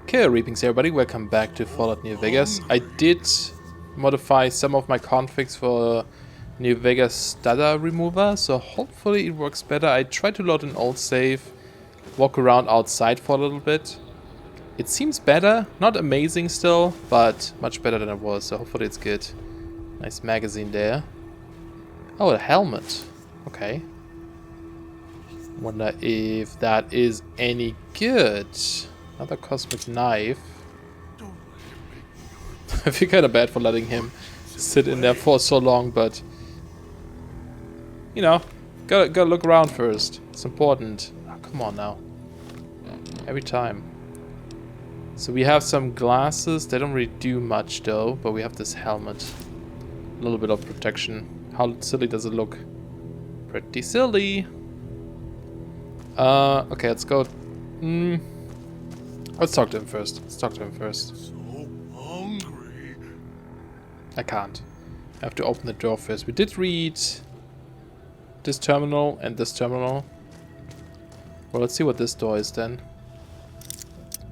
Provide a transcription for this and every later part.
Okay, greetings everybody, welcome back to Fallout New Vegas. I did modify some of my configs for New Vegas Stutter remover, so hopefully it works better. I tried to load an old save, walk around outside for a little bit. It seems better, not amazing still, but much better than it was, so hopefully it's good. Nice magazine there. Oh, a helmet. Okay. Wonder if that is any good. Another cosmic knife. I feel kind of bad for letting him sit in there for so long, but you know, gotta look around first. It's important. Oh, come on now. Every time. So we have some glasses. They don't really do much though, but we have this helmet. A little bit of protection. How silly does it look? Pretty silly. Okay, let's go. Let's talk to him first. So hungry. I can't. I have to open the door first. We did read this terminal and this terminal. Well, let's see what this door is then.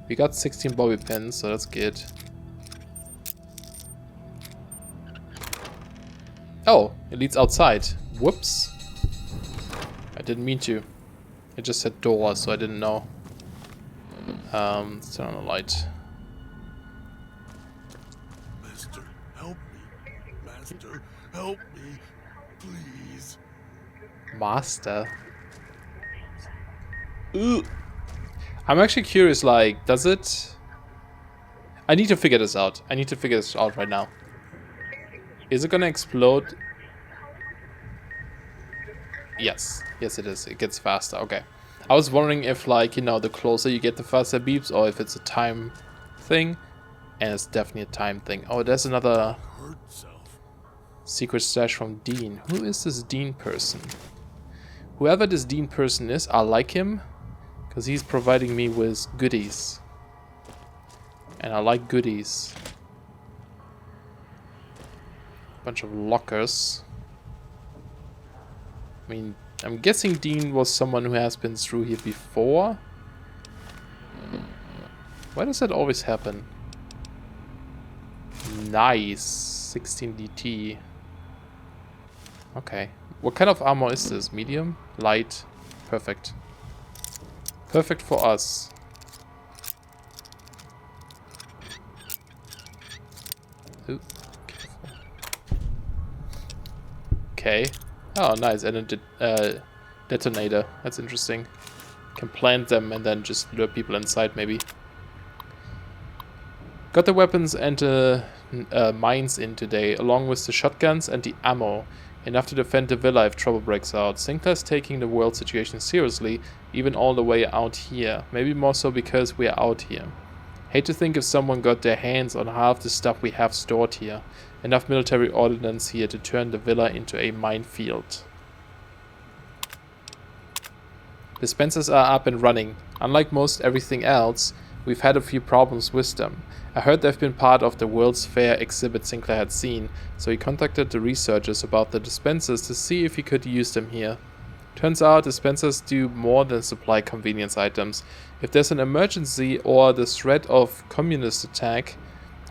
We got 16 bobby pins, so that's good. Oh, it leads outside. Whoops. I didn't mean to. It just said door, so I didn't know. Let's turn on the light. Master, help me. Master, help me. Please. Master? Ooh. I'm actually curious, like, does it... I need to figure this out. I need to figure this out right now. Is it gonna explode? Yes. Yes, it is. It gets faster. Okay. I was wondering if, like, you know, the closer you get, the faster it beeps, or if it's a time thing. And it's definitely a time thing. Oh, there's another secret stash from Dean. Who is this Dean person? Whoever this Dean person is, I like him. Because he's providing me with goodies. And I like goodies. Bunch of lockers. I mean, I'm guessing Dean was someone who has been through here before. Why does that always happen? Nice. 16 DT. Okay. What kind of armor is this? Medium? Light? Perfect. Perfect for us. Ooh, careful. Okay. Oh, nice. And a detonator. That's interesting. Can plant them and then just lure people inside, maybe. Got the weapons and mines in today, along with the shotguns and the ammo. Enough to defend the villa if trouble breaks out. Sinclair's taking the world situation seriously, even all the way out here. Maybe more so because we're out here. Hate to think if someone got their hands on half the stuff we have stored here. Enough military ordnance here to turn the villa into a minefield. Dispensers are up and running. Unlike most everything else, we've had a few problems with them. I heard they've been part of the World's Fair exhibit Sinclair had seen, so he contacted the researchers about the dispensers to see if he could use them here. Turns out dispensers do more than supply convenience items. If there's an emergency or the threat of communist attack,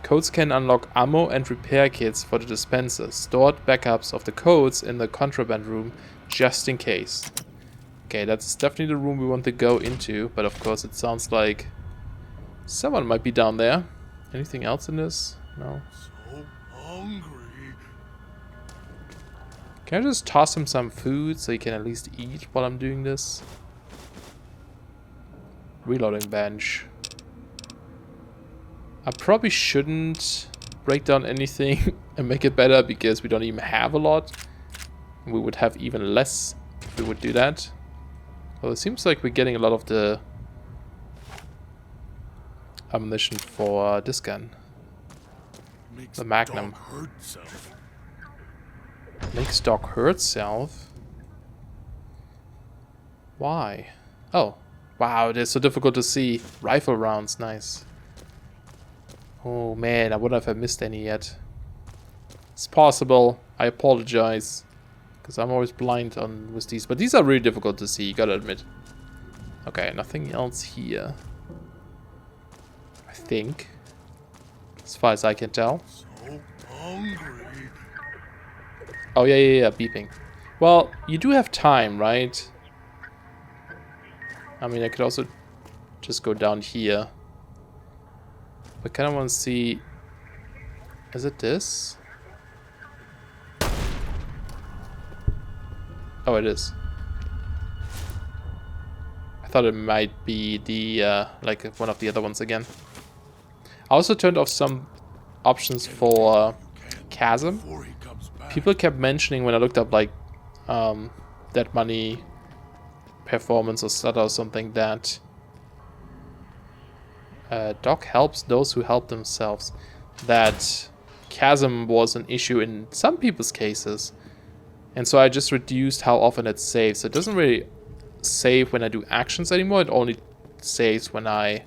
codes can unlock ammo and repair kits for the dispensers, stored backups of the codes in the contraband room, just in case. Okay, that's definitely the room we want to go into, but of course it sounds like someone might be down there. Anything else in this? No. So hungry. Can I just toss him some food so he can at least eat while I'm doing this? Reloading bench. I probably shouldn't break down anything and make it better because we don't even have a lot. We would have even less if we would do that. Well, it seems like we're getting a lot of the ammunition for this gun. The Magnum. Makes dog hurt self. Why? Oh. Wow, they're so difficult to see. Rifle rounds, nice. Oh man, I wonder if I missed any yet. It's possible. I apologize. Because I'm always blind on with these. But these are really difficult to see, you gotta admit. Okay, nothing else here. I think. As far as I can tell. So hungry. Oh, yeah, beeping. Well, you do have time, right? I mean, I could also just go down here. But kind of want to see... Is it this? Oh, it is. I thought it might be the, like one of the other ones again. I also turned off some options for CASM. Before he comes back. People kept mentioning when I looked up, like, that money performance or Stutter or something, that Doc helps those who help themselves. That CASM was an issue in some people's cases. And so I just reduced how often it saves. It doesn't really save when I do actions anymore. It only saves when I...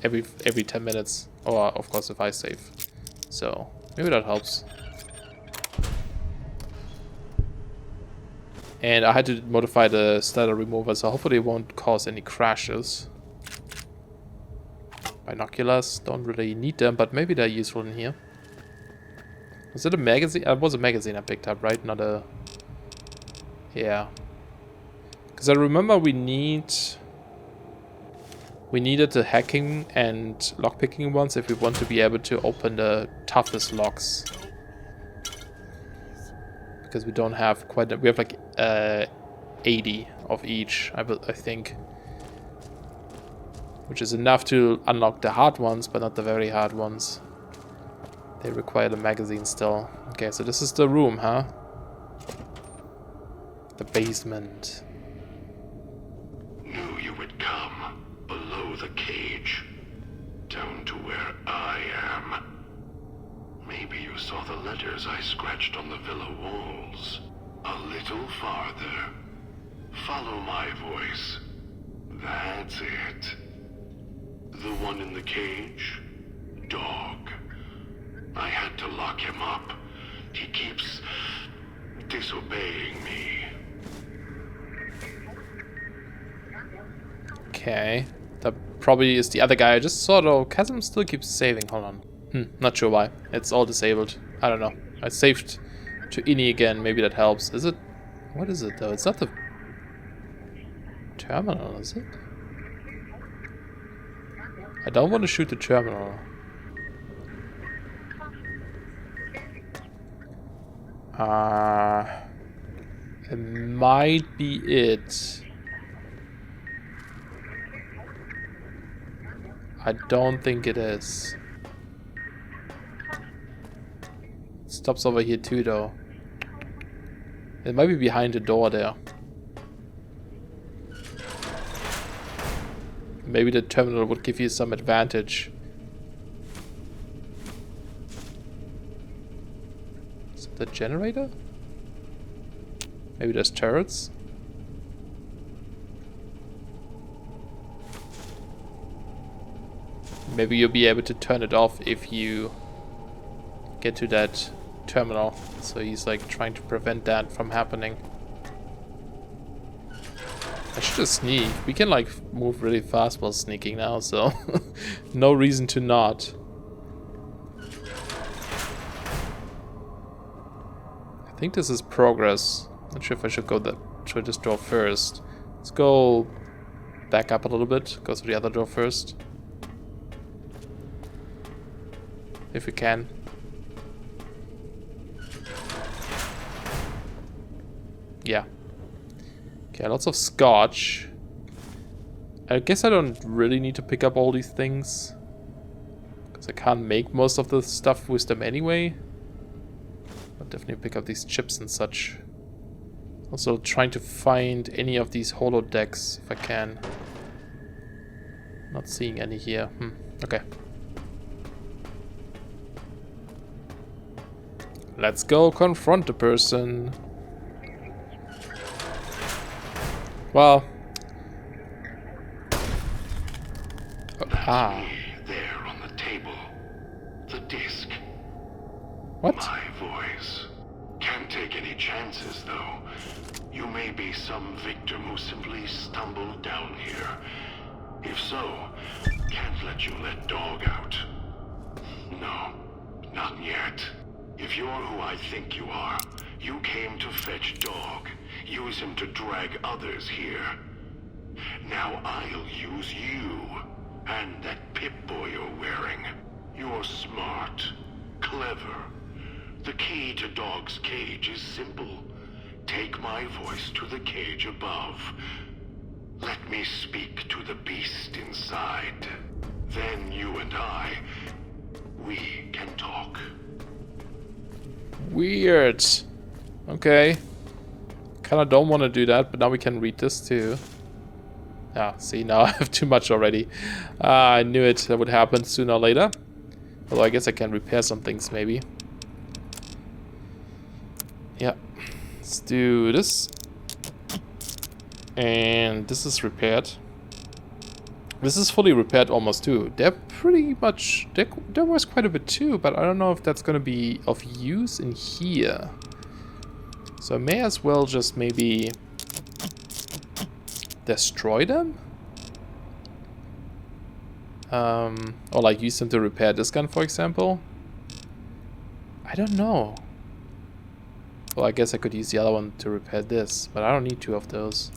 Every 10 minutes. Or, of course, if I save. So, maybe that helps. And I had to modify the stutter remover, so hopefully it won't cause any crashes. Binoculars, don't really need them, but maybe they're useful in here. Was it a magazine? It was a magazine I picked up, right? Not a... Yeah. Because I remember we needed the hacking and lockpicking ones if we want to be able to open the toughest locks. Because we don't have quite... We have like 80 of each, I think. Which is enough to unlock the hard ones, but not the very hard ones. They require the magazine still. Okay, so this is the room, huh? The basement. Knew you would come. Below the cage. Down to where I am. Maybe you saw the letters I scratched on the villa walls. A little farther. Follow my voice. That's it. The one in the cage? Dog. I had to lock him up. He keeps disobeying me. Okay. That probably is the other guy I just saw though. CASM still keeps saving. Hold on. Not sure why. It's all disabled. I don't know. I saved to ini again. Maybe that helps. Is it? What is it though? It's not the terminal, is it? I don't want to shoot the terminal. It might be it. I don't think it is. It stops over here too though. It might be behind the door there. Maybe the terminal would give you some advantage. Is it the generator? Maybe there's turrets? Maybe you'll be able to turn it off if you get to that terminal. So he's like trying to prevent that from happening. I should just sneak. We can like move really fast while sneaking now, so no reason to not. I think this is progress. Not sure if I should go through this door first. Let's go back up a little bit. Go through the other door first. If we can. Yeah. Okay, lots of scotch. I guess I don't really need to pick up all these things. Because I can't make most of the stuff with them anyway. I'll definitely pick up these chips and such. Also trying to find any of these holodecks if I can. Not seeing any here. Okay. Let's go confront the person. Well. There on the table. The disc. What? My voice. Can't take any chances, though. You may be some victim who simply stumbled down here. If so, can't let you let dog out. No, not yet. If you're who I think you are, you came to fetch dog. Use him to drag others here. Now I'll use you. And that Pip-Boy you're wearing. You're smart. Clever. The key to Dog's cage is simple. Take my voice to the cage above. Let me speak to the beast inside. Then you and I, we can talk. Weird. Okay. Kinda don't want to do that, but now we can read this too. Ah, see, now I have too much already. I knew it. That would happen sooner or later. Although I guess I can repair some things maybe. Yeah. Let's do this. And this is repaired. This is fully repaired almost too. They're pretty much... There was quite a bit too, but I don't know if that's going to be of use in here. So I may as well just maybe... destroy them? Or like use them to repair this gun, for example? I don't know. Well, I guess I could use the other one to repair this, but I don't need two of those.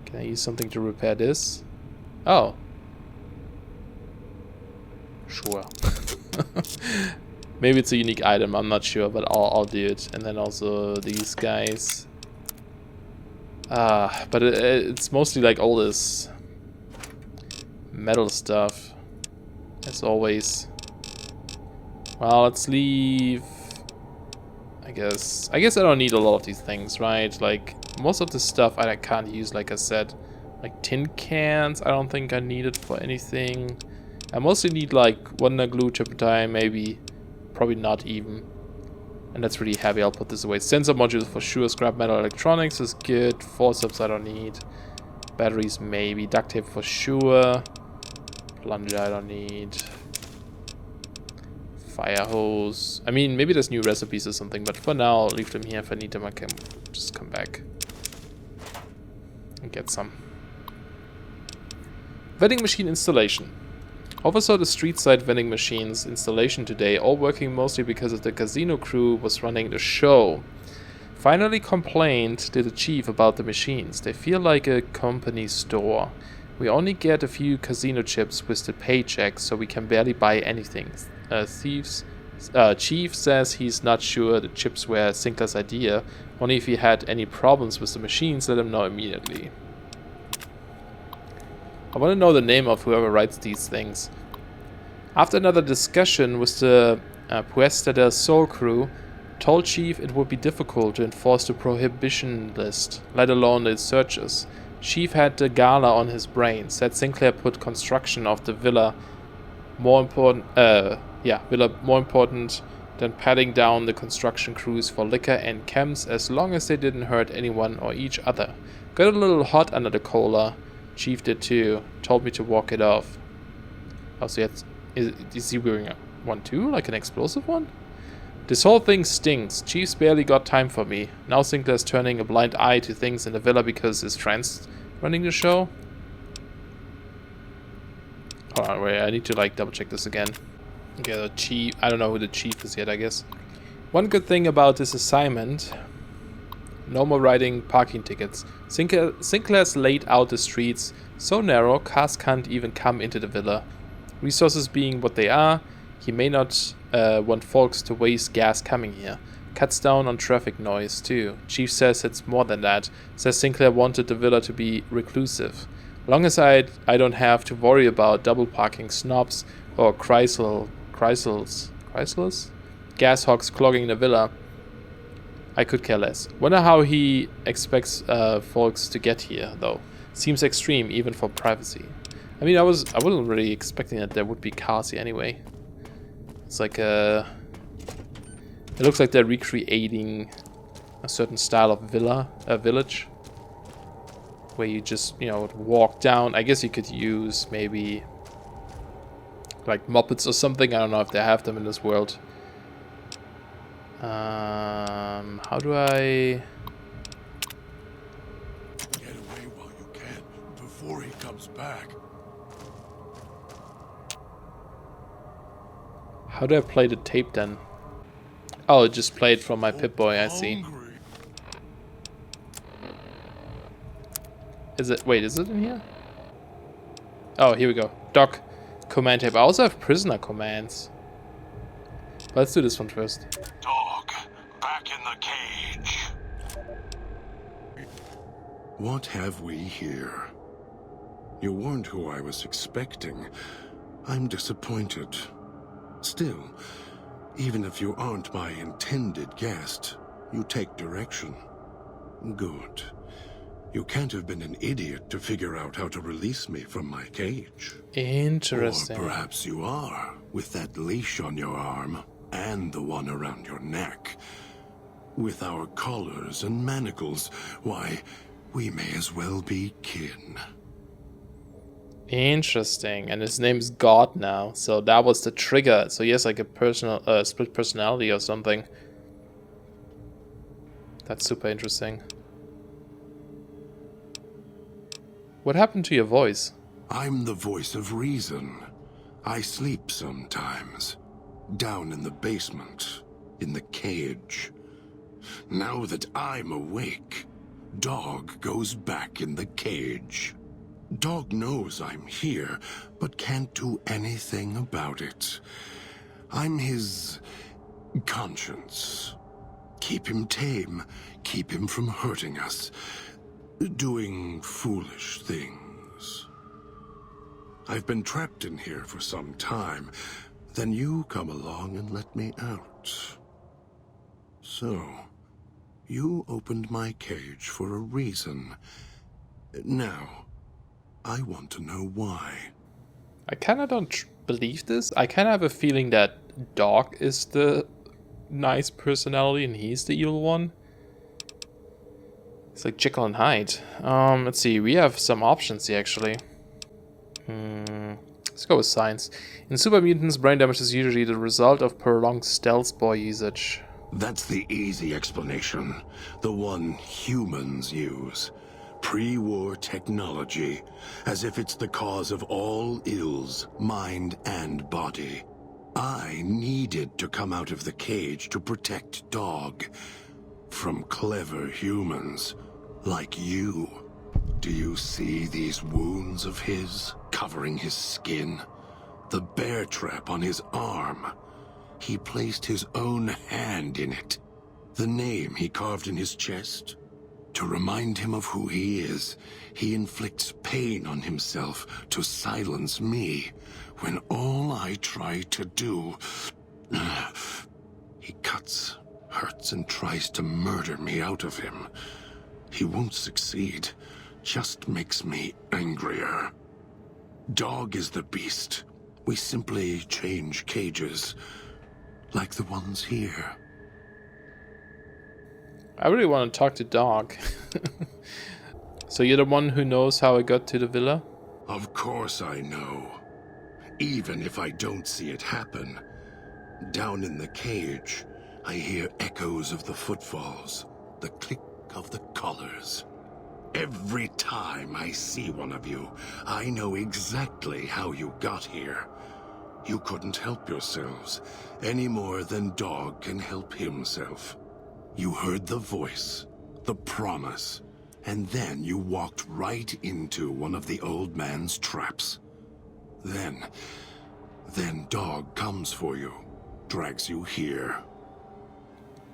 Can I use something to repair this? Oh. Sure. Maybe it's a unique item, I'm not sure, but I'll do it. And then also these guys. But it's mostly like all this metal stuff, as always. Well, let's leave. I guess I don't need a lot of these things, right? Like most of the stuff I can't use, like I said. Like tin cans, I don't think I need it for anything. I mostly need like wonder glue, turpentine, maybe. Probably not even. And that's really heavy, I'll put this away. Sensor modules for sure, scrap metal electronics is good. Forceps I don't need. Batteries maybe, duct tape for sure. Plunger I don't need. Fire hose. I mean, maybe there's new recipes or something, but for now, I'll leave them here. If I need them, I can just come back and get some. Vending machine installation. Oversaw the street side vending machines installation today, all working mostly because of the casino crew was running the show. Finally complained to the chief about the machines. They feel like a company store. We only get a few casino chips with the paychecks, so we can barely buy anything. Chief says he's not sure the chips were Sinclair's idea. Only if he had any problems with the machines, let him know immediately. I want to know the name of whoever writes these things. After another discussion with the Puesta del Sol crew, told Chief it would be difficult to enforce the prohibition list, let alone the searches. Chief had the gala on his brain, said Sinclair put construction of the villa more important than patting down the construction crews for liquor and chems as long as they didn't hurt anyone or each other. Got a little hot under the collar. Chief did too. Told me to walk it off. Oh, so is he wearing one too? Like an explosive one? This whole thing stinks. Chief's barely got time for me. Now Sinclair's turning a blind eye to things in the villa because his friend's running the show. Hold on, wait, I need to like double check this again. Okay, the chief, I don't know who the chief is yet, I guess. One good thing about this assignment, no more writing parking tickets. Sinclair's laid out the streets so narrow cars can't even come into the villa. Resources being what they are, he may not want folks to waste gas coming here. Cuts down on traffic noise too. Chief says it's more than that. Says Sinclair wanted the villa to be reclusive. Long as I don't have to worry about double parking snobs or Chrysalis? Gas hogs clogging the villa, I could care less. Wonder how he expects folks to get here, though. Seems extreme, even for privacy. I mean, I wasn't really expecting that there would be cars here anyway. It's like it looks like they're recreating a certain style of village, where you just, you know, walk down. I guess you could use maybe like mopeds or something. I don't know if they have them in this world. How do I... Get away while you before he comes back. How do I play the tape then? Oh, it just played from my Pip-Boy, I see. Hungry. Is it? Wait, is it in here? Oh, here we go. Doc command tape. I also have prisoner commands. Let's do this one first. Dog, back in the cage. What have we here? You weren't who I was expecting. I'm disappointed. Still, even if you aren't my intended guest, you take direction. Good. You can't have been an idiot to figure out how to release me from my cage. Interesting. Or perhaps you are, with that leash on your arm and the one around your neck. With our collars and manacles, why, we may as well be kin. Interesting. And his name's God now, so that was the trigger. So he has like a personal split personality or something. That's super interesting. What happened to your voice? I'm the voice of reason. I sleep sometimes. Down in the basement. In the cage. Now that I'm awake, Dog goes back in the cage. Dog knows I'm here, but can't do anything about it. I'm his conscience. Keep him tame. Keep him from hurting us. Doing foolish things. I've been trapped in here for some time. Then you come along and let me out. So, you opened my cage for a reason. Now, I want to know why. I kinda don't believe this. I kinda have a feeling that Dog is the nice personality and he's the evil one. It's like Jekyll and Hyde. Let's see, we have some options here actually. Let's go with science. In super mutants, brain damage is usually the result of prolonged stealth boy usage. That's the easy explanation. The one humans use. Pre-war technology. As if it's the cause of all ills, mind and body. I needed to come out of the cage to protect Dog. From clever humans. Like you. Do you see these wounds of his, covering his skin? The bear trap on his arm. He placed his own hand in it. The name he carved in his chest. To remind him of who he is, he inflicts pain on himself to silence me, when all I try to do... He cuts, hurts, and tries to murder me out of him. He won't succeed, just makes me angrier. Dog is the beast. We simply change cages, like the ones here. I really want to talk to Dog. So you're the one who knows how I got to the villa? Of course I know. Even if I don't see it happen. Down in the cage, I hear echoes of the footfalls, the click of the collars. Every time I see one of you, I know exactly how you got here. You couldn't help yourselves, any more than Dog can help himself. You heard the voice, the promise, and then you walked right into one of the old man's traps. Then Dog comes for you, drags you here.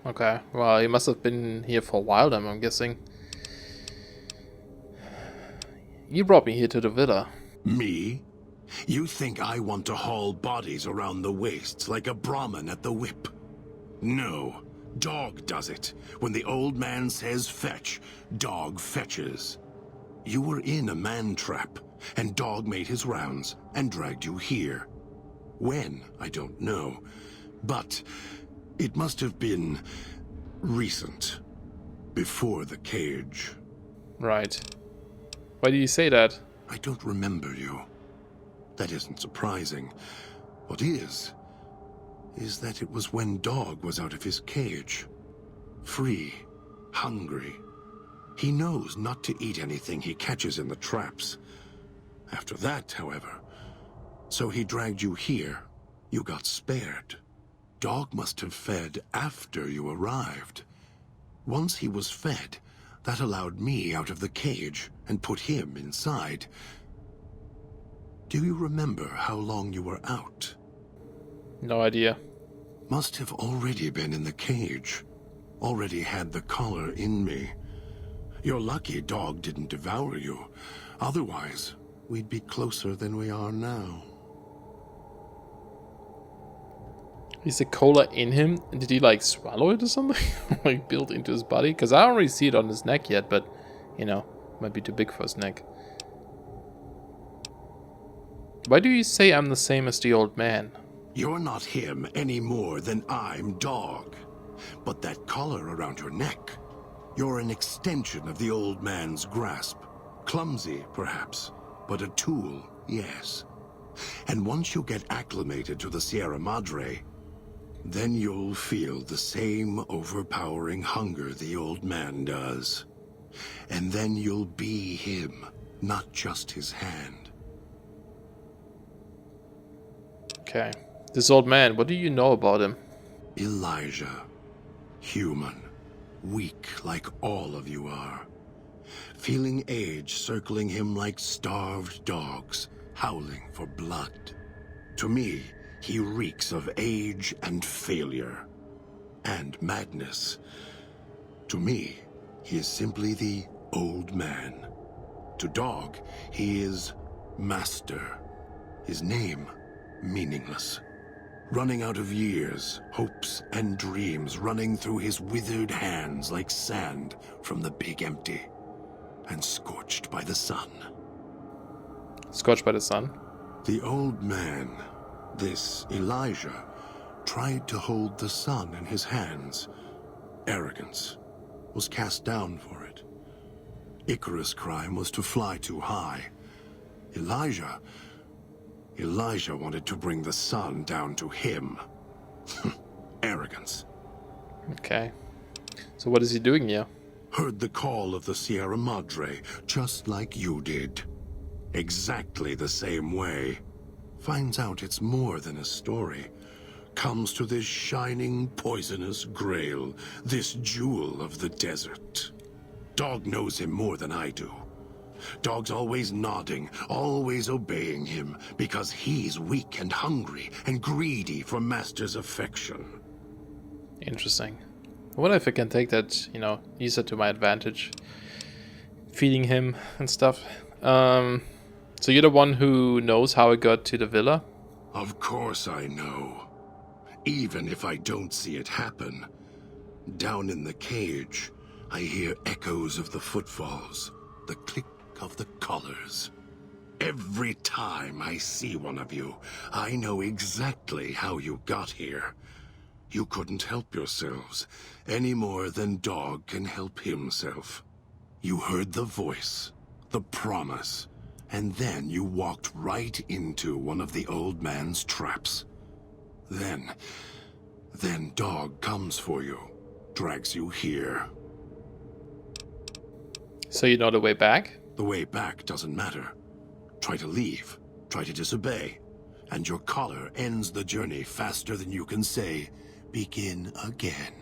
Okay, well, he must have been here for a while then, I'm guessing. You brought me here to the villa. Me? You think I want to haul bodies around the wastes like a Brahmin at the whip? No, Dog does it. When the old man says fetch, Dog fetches. You were in a man trap, and Dog made his rounds and dragged you here. When, I don't know, but it must have been recent, before the cage. Right. Why do you say that? I don't remember you. That isn't surprising. What is that it was when Dog was out of his cage. Free, hungry. He knows not to eat anything he catches in the traps. after that, however. So he dragged you here. You got spared. Dog must have fed after you arrived. Once he was fed, that allowed me out of the cage and put him inside. Do you remember how long you were out? No idea. Must have already been in the cage. Already had the collar in me. You're lucky Dog didn't devour you. Otherwise, we'd be closer than we are now. Is the cola in him? Did he like swallow it or something? Like built into his body? Because I don't really see it on his neck yet, but you know, might be too big for his neck. Why do you say I'm the same as the old man? You're not him any more than I'm Dog. But that collar around your neck, you're an extension of the old man's grasp. Clumsy, perhaps, but a tool, yes. And once you get acclimated to the Sierra Madre, then you'll feel the same overpowering hunger the old man does. And then you'll be him, not just his hand. Okay. This old man, what do you know about him? Elijah. Human. Weak like all of you are. Feeling age circling him like starved dogs, howling for blood. To me, he reeks of age and failure. And madness. To me, he is simply the old man. To Dog, he is Master. His name, meaningless. Running out of years, hopes and dreams running through his withered hands like sand from the big empty. And scorched by the sun. Scorched by the sun? The old man, this Elijah, tried to hold the sun in his hands. Arrogance. Was cast down for it. Icarus' crime was to fly too high. Elijah wanted to bring the sun down to him. Arrogance. Okay. So what is he doing here? Heard the call of the Sierra Madre, just like you did. Exactly the same way. Finds out it's more than a story. Comes to this shining, poisonous grail, this jewel of the desert. Dog knows him more than I do. Dog's always nodding, always obeying him, because he's weak and hungry and greedy for Master's affection. Interesting. I wonder if I can take that, you know, use it to my advantage. Feeding him and stuff. So you're the one who knows how I got to the villa? Of course I know. Even if I don't see it happen. Down in the cage, I hear echoes of the footfalls, the click of the collars. Every time I see one of you, I know exactly how you got here. You couldn't help yourselves, any more than Dog can help himself. You heard the voice, the promise, and then you walked right into one of the old man's traps. Then Dog comes for you, drags you here. So you know the way back? The way back doesn't matter. Try to leave, try to disobey, and your collar ends the journey faster than you can say, begin again.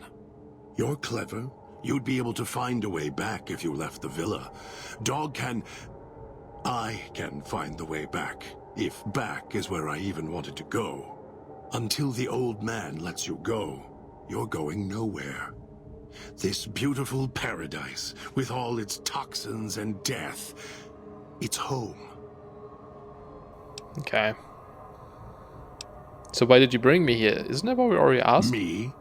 You're clever. You'd be able to find a way back if you left the villa. I can find the way back, if back is where I even wanted to go. Until the old man lets you go, you're going nowhere. This beautiful paradise, with all its toxins and death, it's home. Okay. So why did you bring me here? Isn't that what we already asked? Me?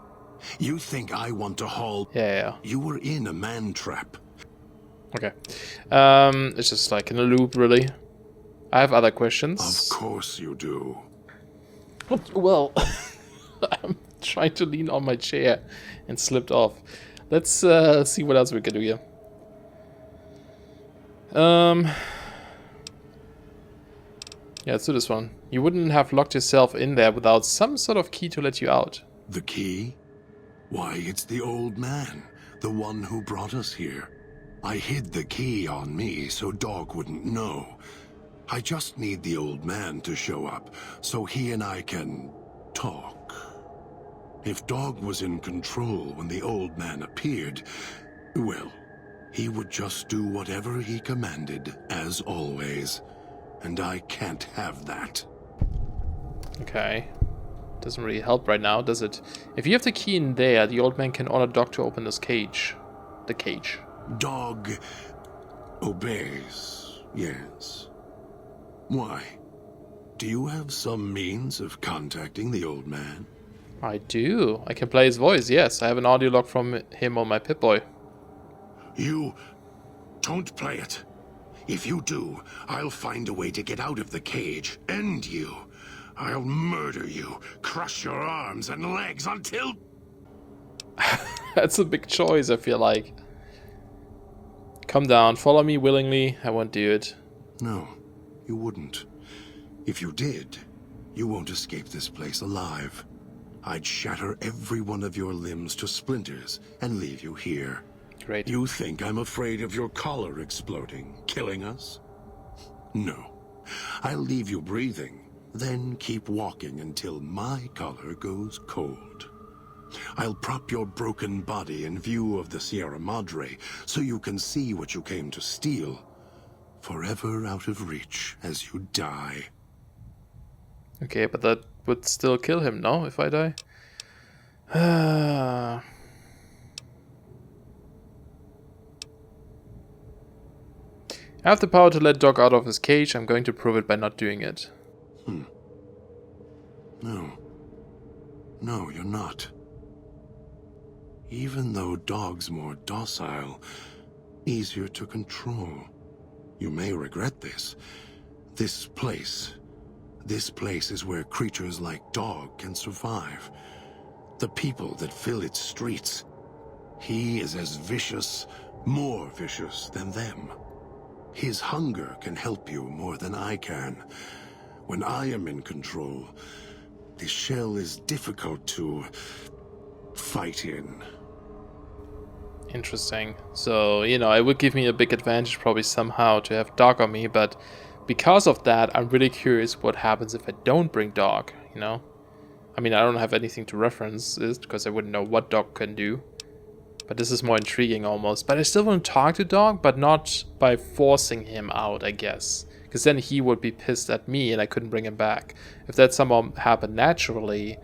You think I want to haul... Yeah. You were in a man trap. Okay. It's just like in a loop, really. I have other questions. Of course you do. Well, I'm trying to lean on my chair and slipped off. Let's see what else we can do here. Yeah, let's do this one. You wouldn't have locked yourself in there without some sort of key to let you out. The key? Why, it's the old man, the one who brought us here. I hid the key on me so Dog wouldn't know. I just need the old man to show up, so he and I can talk. If Dog was in control when the old man appeared, well, he would just do whatever he commanded, as always. And I can't have that. Okay. Doesn't really help right now, does it? If you have the key in there, the old man can order Dog to open this cage. The cage. Dog obeys, yes. Why? Do you have some means of contacting the old man? I do. I can play his voice, yes. I have an audio log from him on my Pip-Boy. You don't play it. If you do, I'll find a way to get out of the cage. End you. I'll murder you, crush your arms and legs until... That's a big choice, I feel like. Come down, follow me willingly. I won't do it. No, you wouldn't. If you did, you won't escape this place alive. I'd shatter every one of your limbs to splinters and leave you here. Great. You think I'm afraid of your collar exploding, killing us? No. I'll leave you breathing, then keep walking until my collar goes cold. I'll prop your broken body in view of the Sierra Madre so you can see what you came to steal, forever out of reach as you die. Okay, but that would still kill him, no? If I die? I have the power to let Doc out of his cage. I'm going to prove it by not doing it. No. No, you're not. Even though Dog's more docile, easier to control. You may regret this. This place is where creatures like Dog can survive. The people that fill its streets. He is as vicious, more vicious than them. His hunger can help you more than I can. When I am in control, the shell is difficult to fight in. Interesting. So, you know, it would give me a big advantage probably somehow to have Dog on me, but because of that, I'm really curious what happens if I don't bring Dog, you know? I mean, I don't have anything to reference this because I wouldn't know what Dog can do. But this is more intriguing almost. But I still want to talk to Dog, but not by forcing him out, I guess. Because then he would be pissed at me and I couldn't bring him back. If that somehow happened naturally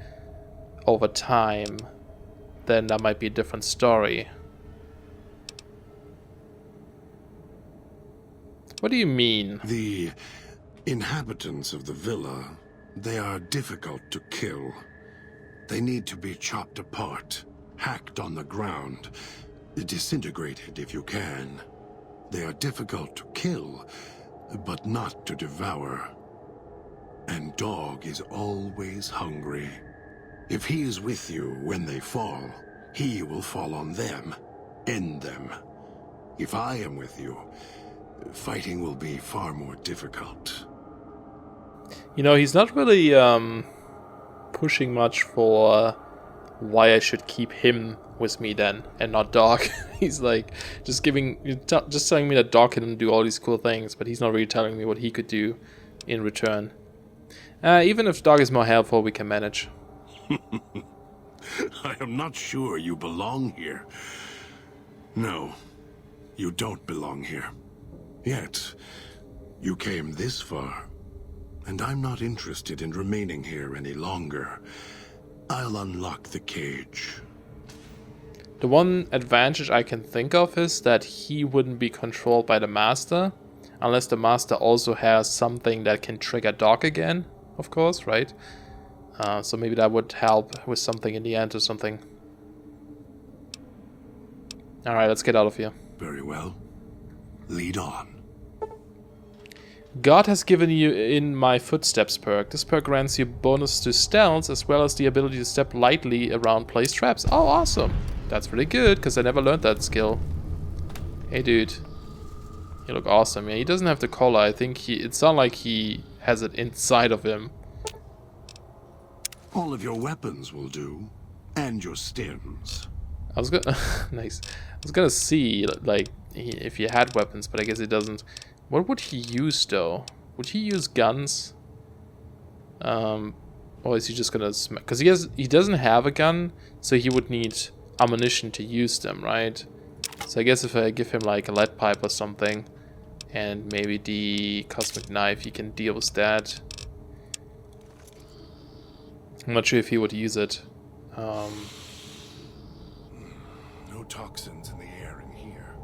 over time, then that might be a different story. What do you mean? The inhabitants of the villa, they are difficult to kill. They need to be chopped apart, hacked on the ground, disintegrated if you can. They are difficult to kill, but not to devour. And Dog is always hungry. If he is with you when they fall, he will fall on them, end them. If I am with you, fighting will be far more difficult. You know, he's not really pushing much for why I should keep him with me then and not Dog. He's like just telling me that Dog can do all these cool things, but he's not really telling me what he could do in return. Even if Dog is more helpful, we can manage. I am not sure you belong here. No, you don't belong here. Yet, you came this far, and I'm not interested in remaining here any longer. I'll unlock the cage. The one advantage I can think of is that he wouldn't be controlled by the Master, unless the Master also has something that can trigger Dog again, of course, right? So maybe that would help with something in the end or something. Alright, let's get out of here. Very well. Lead on. God has given you in my footsteps perk. This perk grants you bonus to stealth as well as the ability to step lightly around placed traps. Oh, awesome. That's really good because I never learned that skill. Hey, dude. You look awesome. Yeah, he doesn't have the collar. I think it's not like he has it inside of him. All of your weapons will do. And your stims. I was gonna... nice. I was gonna see, like, if he had weapons, but I guess he doesn't. What would he use, though? Would he use guns? Or is he just gonna smack? Because he doesn't have a gun, so he would need ammunition to use them, right? So I guess if I give him like a lead pipe or something, and maybe the cosmic knife, he can deal with that. I'm not sure if he would use it. No toxins in the air in here.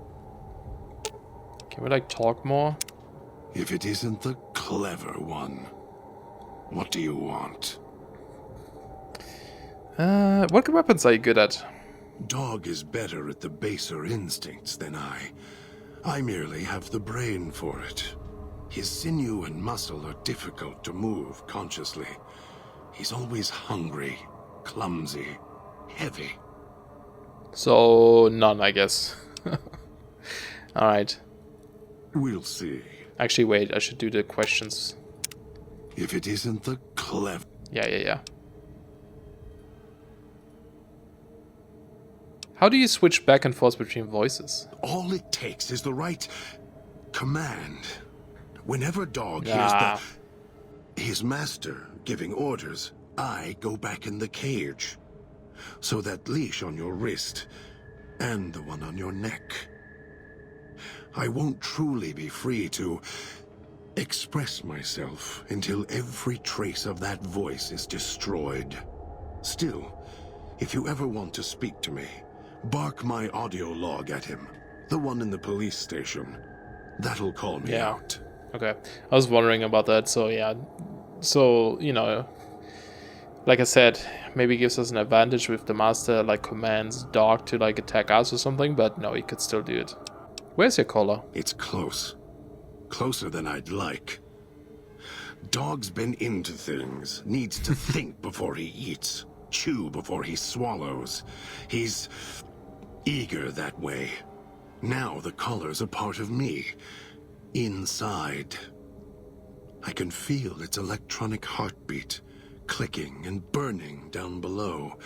Can we like talk more? If it isn't the clever one, what do you want? What weapons are you good at? Dog is better at the baser instincts than I. I merely have the brain for it. His sinew and muscle are difficult to move consciously. He's always hungry, clumsy, heavy. So, none, I guess. Alright. We'll see. Actually, wait, I should do the questions. If it isn't the clever... Yeah. How do you switch back and forth between voices? All it takes is the right command. Whenever Dog hears his master giving orders, I go back in the cage. So that leash on your wrist and the one on your neck. I won't truly be free to express myself until every trace of that voice is destroyed. Still, if you ever want to speak to me, bark my audio log at him. The one in the police station. That'll call me out. Okay. I was wondering about that, so yeah. So, you know, like I said, maybe gives us an advantage with the master, like commands Dog to like attack us or something, but no, he could still do it. Where's your collar? It's close. Closer than I'd like. Dog's been into things. Needs to think before he eats. Chew before he swallows. He's eager that way. Now the collar's a part of me. Inside. I can feel its electronic heartbeat, clicking and burning down below.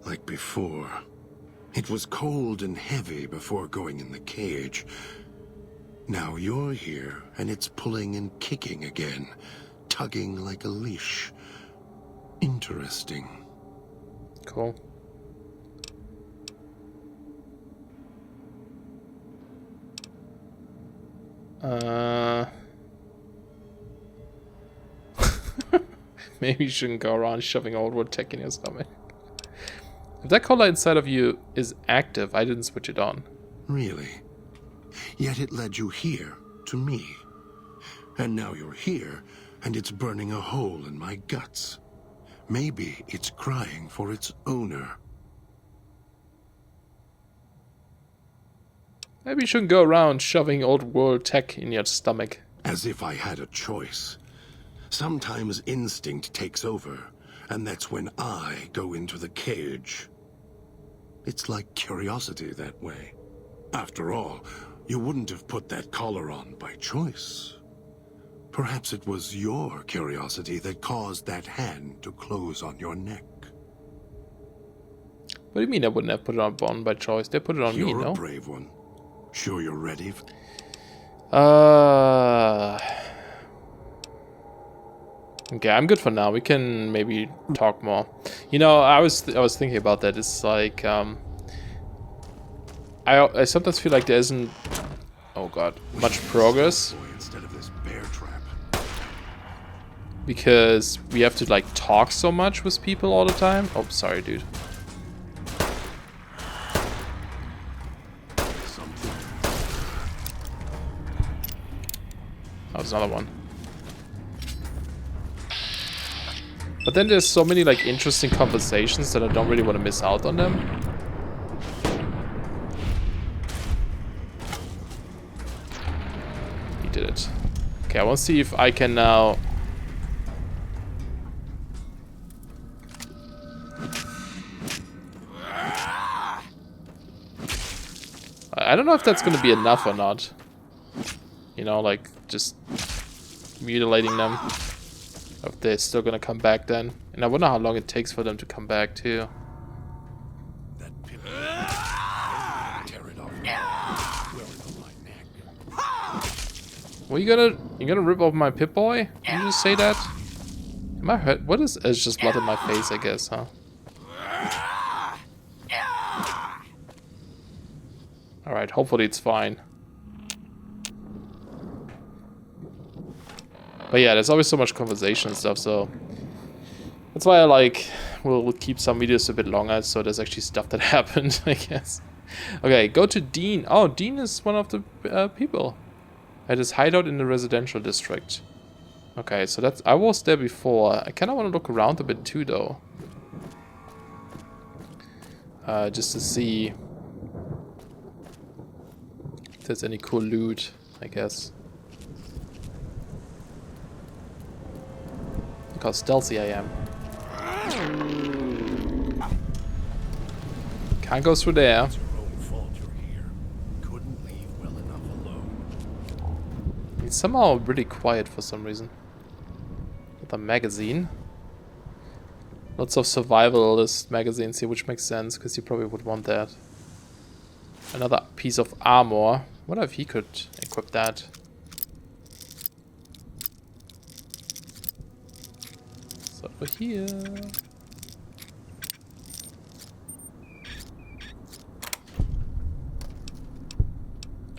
Like before. It was cold and heavy before going in the cage. Now you're here, and it's pulling and kicking again, tugging like a leash. Interesting. Cool. Maybe you shouldn't go around shoving old wood tech in your stomach. If that collar inside of you is active, I didn't switch it on. Really? Yet it led you here, to me. And now you're here, and it's burning a hole in my guts. Maybe it's crying for its owner. Maybe you shouldn't go around shoving old world tech in your stomach. As if I had a choice. Sometimes instinct takes over, and that's when I go into the cage. It's like curiosity that way. After all, you wouldn't have put that collar on by choice. Perhaps it was your curiosity that caused that hand to close on your neck. What do you mean I wouldn't have put it on by choice? They put it on me, no? You're a brave one. Sure you're ready? Okay, I'm good for now. We can maybe talk more. You know, I was thinking about that. It's like I sometimes feel like there isn't, oh god, much progress Instead of this bear trap. because we have to like talk so much with people all the time. Oh, sorry, dude. That was another one. But then there's so many like interesting conversations that I don't really want to miss out on them. He did it. Okay, I want to see if I can now... I don't know if that's going to be enough or not. You know, like just mutilating them. If they're still gonna come back then. And I wonder how long it takes for them to come back too. That pip. Tear it off. Wearing on my neck. Well, you gonna rip off my Pip-Boy? Did you just say that? Am I hurt? What is? It's just blood in my face, I guess, huh? Alright, hopefully it's fine. But yeah, there's always so much conversation and stuff, so... That's why I like... We'll keep some videos a bit longer, so there's actually stuff that happened, I guess. Okay, go to Dean. Oh, Dean is one of the people. At his hideout in the residential district. Okay, so that's... I was there before. I kind of want to look around a bit too, though. Just to see... if there's any cool loot, I guess. Look how stealthy I am. Can't go through there. It's your own fault you're here. Couldn't leave well enough alone. It's somehow really quiet for some reason. With a magazine. Lots of survivalist magazines here, which makes sense, because you probably would want that. Another piece of armor. What if he could equip that? So over here.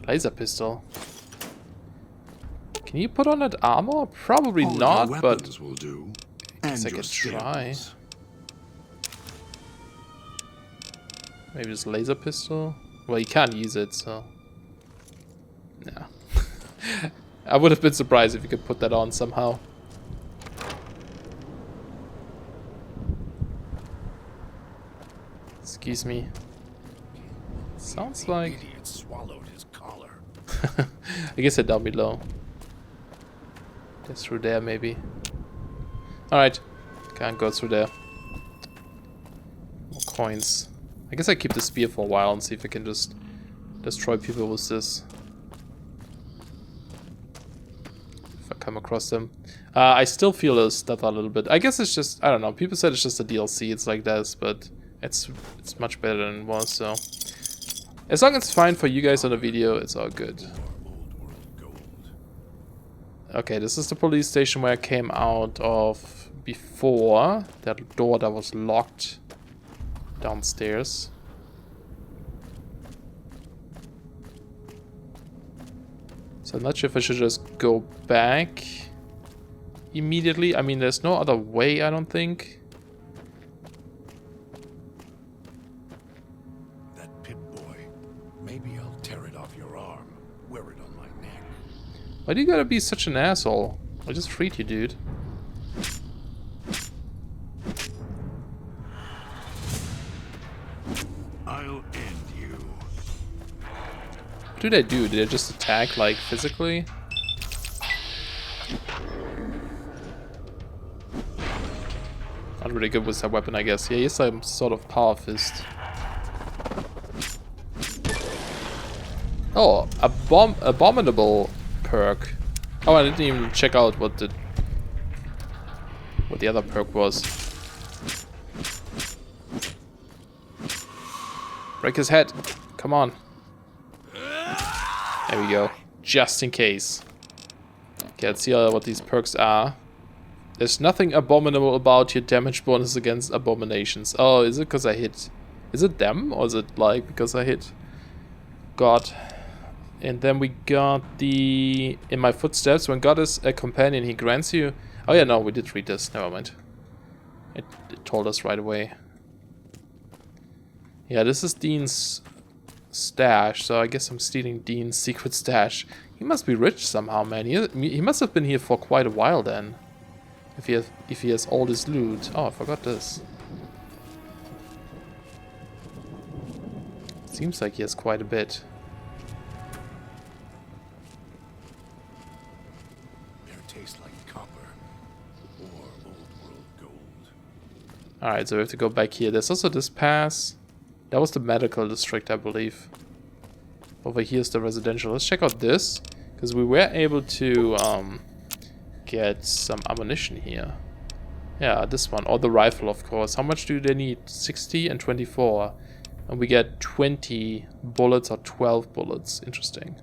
Laser pistol. Can you put on that armor? Probably All not, your but weapons will do. I guess I And your could try. skills. Maybe just laser pistol? Well, you can't use it, so... Yeah. I would have been surprised if you could put that on somehow. Excuse me. Sounds The like... idiot swallowed his collar. I guess they're down below. They're through there, maybe. Alright. Can't go through there. More coins. I guess I keep the spear for a while and see if I can just destroy people with this. If I come across them. I still feel this stuff a little bit. I guess it's just, I don't know. People said it's just a DLC. It's like this, but it's much better than it was, so. As long as it's fine for you guys on the video, it's all good. Old world gold. Okay, this is the police station where I came out of before. That door that was locked downstairs. So I'm not sure if I should just go back immediately. I mean, there's no other way, I don't think. Maybe I'll tear it off your arm. Wear it on my neck. Why do you gotta be such an asshole? I just freed you, dude. I'll end you. What do they do? Do they just attack, like, physically? Not really good with that weapon, I guess. Yeah, he's some sort of power fist. Oh, abominable perk. Oh, I didn't even check out what the other perk was. Break his head. Come on. There we go. Just in case. Okay, let's see what these perks are. There's nothing abominable about your damage bonus against abominations. Oh, is it because I hit? Is it them? Or is it like because I hit? God. And then we got the... In my footsteps, when God is a companion, he grants you... Oh yeah, no, we did read this. Never mind. It told us right away. Yeah, this is Dean's stash, so I guess I'm stealing Dean's secret stash. He must be rich somehow, man. He must have been here for quite a while then. If he has all this loot. Oh, I forgot this. Seems like he has quite a bit. Tastes like copper or old world gold. Alright, so we have to go back here. There's also this pass. That was the medical district, I believe. Over here is the residential. Let's check out this, because we were able to get some ammunition here. Yeah, this one, or the rifle, of course. How much do they need? 60 and 24. And we get 20 bullets or 12 bullets. Interesting.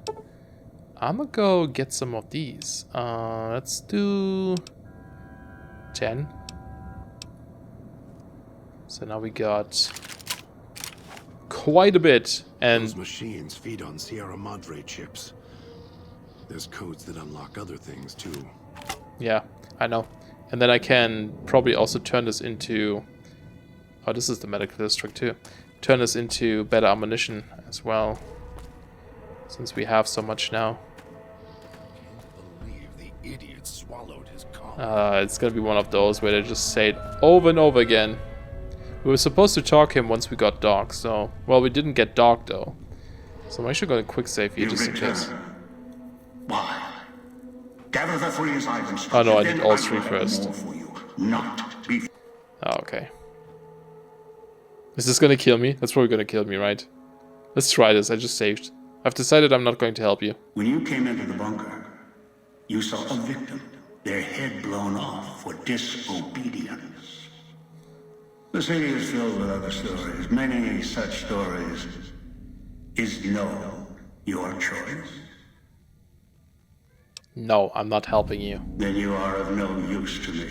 I'm gonna go get some of these. Let's do 10. So now we got quite a bit. And Those machines feed on Sierra Madre chips. There's codes that unlock other things too. yeah, I know. And then I can probably also turn this into... Oh, this is the medical district too. Turn this into better ammunition as well. Since we have so much now. Can't believe the idiot swallowed his coffee. It's gonna be one of those where they just say it over and over again. We were supposed to talk him once we got docked, so... Well, we didn't get docked though. So I'm actually gonna quick save here just in case. Why? Gather the 3 as I've instructed. Oh no, I did then all will 3 have first. more for you, not be. Oh, okay. Is this gonna kill me? That's probably gonna kill me, right? Let's try this, I just saved. I've decided I'm not going to help you. When you came into the bunker, you saw a victim, their head blown off for disobedience. The city is filled with other stories, many such stories. Is no your choice? No, I'm not helping you. Then you are of no use to me.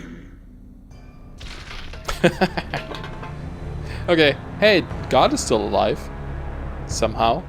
Okay, hey, God is still alive. Somehow.